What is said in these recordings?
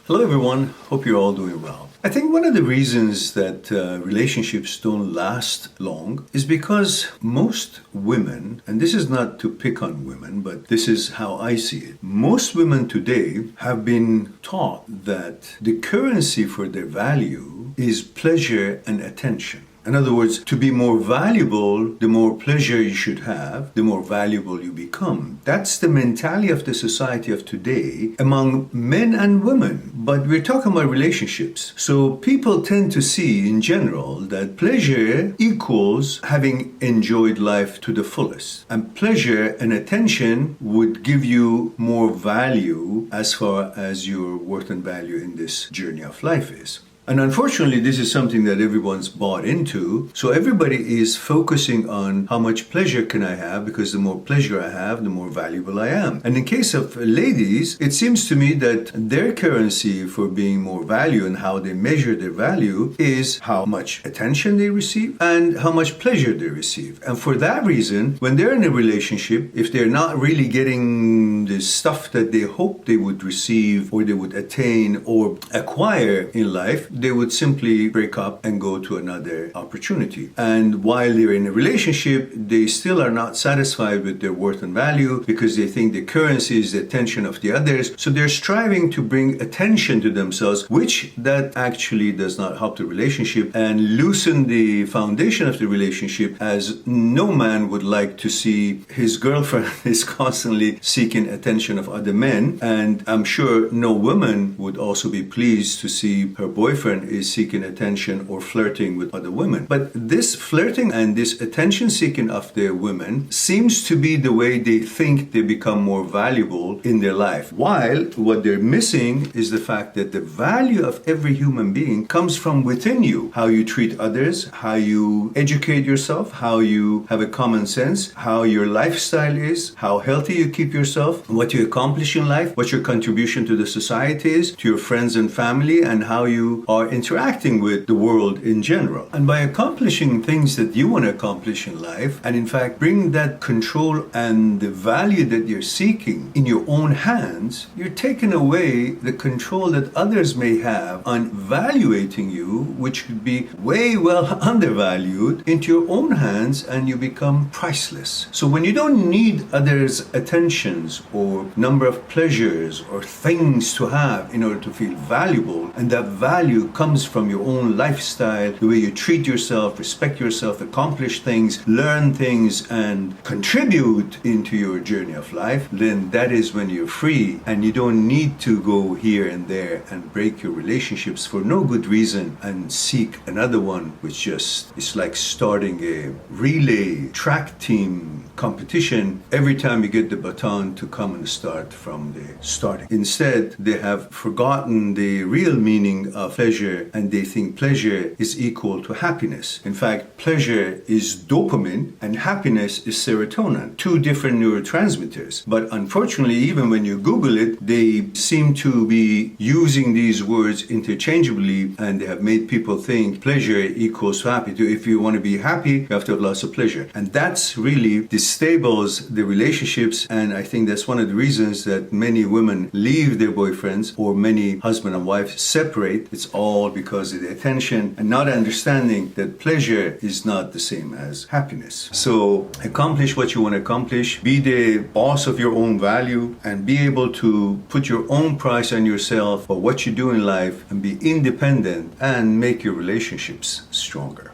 Hello everyone, hope you're all doing well. I think one of the reasons that relationships don't last long is because most women, and this is not to pick on women, but this is how I see it. Most women today have been taught that the currency for their value is pleasure and attention. In other words, to be more valuable, the more pleasure you should have, the more valuable you become. That's the mentality of the society of today among men and women. But we're talking about relationships. So people tend to see in general that pleasure equals having enjoyed life to the fullest. And pleasure and attention would give you more value as far as your worth and value in this journey of life is. And unfortunately, this is something that everyone's bought into. So everybody is focusing on how much pleasure can I have, because the more pleasure I have, the more valuable I am. And in case of ladies, it seems to me that their currency for being more value and how they measure their value is how much attention they receive and how much pleasure they receive. And for that reason, when they're in a relationship, if they're not really getting the stuff that they hope they would receive or they would attain or acquire in life, they would simply break up and go to another opportunity. And while they're in a relationship, they still are not satisfied with their worth and value because they think the currency is the attention of the others. So they're striving to bring attention to themselves, which that actually does not help the relationship and loosen the foundation of the relationship, as no man would like to see his girlfriend is constantly seeking attention of other men. And I'm sure no woman would also be pleased to see her boyfriend is seeking attention or flirting with other women. But this flirting and this attention seeking of the women seems to be the way they think they become more valuable in their life. While what they're missing is the fact that the value of every human being comes from within you. How you treat others, how you educate yourself, how you have a common sense, how your lifestyle is, how healthy you keep yourself, what you accomplish in life, what your contribution to the society is, to your friends and family, and how you are interacting with the world in general. And by accomplishing things that you want to accomplish in life, and in fact bring that control and the value that you're seeking in your own hands, you're taking away the control that others may have on evaluating you, which could be way well undervalued, into your own hands, and you become priceless. So when you don't need others' attentions or number of pleasures or things to have in order to feel valuable, and that value comes from your own lifestyle, the way you treat yourself, respect yourself, accomplish things, learn things, and contribute into your journey of life, then that is when you're free, and you don't need to go here and there and break your relationships for no good reason and seek another one, which just is like starting a relay track team competition every time you get the baton to come and start from the starting. Instead, they have forgotten the real meaning of pleasure, and they think pleasure is equal to happiness. In fact, pleasure is dopamine and happiness is serotonin, two different neurotransmitters. But unfortunately, even when you Google it, they seem to be using these words interchangeably, and they have made people think pleasure equals to happy. If you want to be happy, you have to have lots of pleasure. And that's really destables the relationships, and I think that's one of the reasons that many women leave their boyfriends, or many husband and wife separate. It's all because of the attention and not understanding that pleasure is not the same as happiness. So accomplish what you want to accomplish, be the boss of your own value, and be able to put your own price on yourself for what you do in life, and be independent and make your relationships stronger.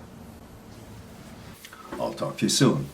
I'll talk to you soon.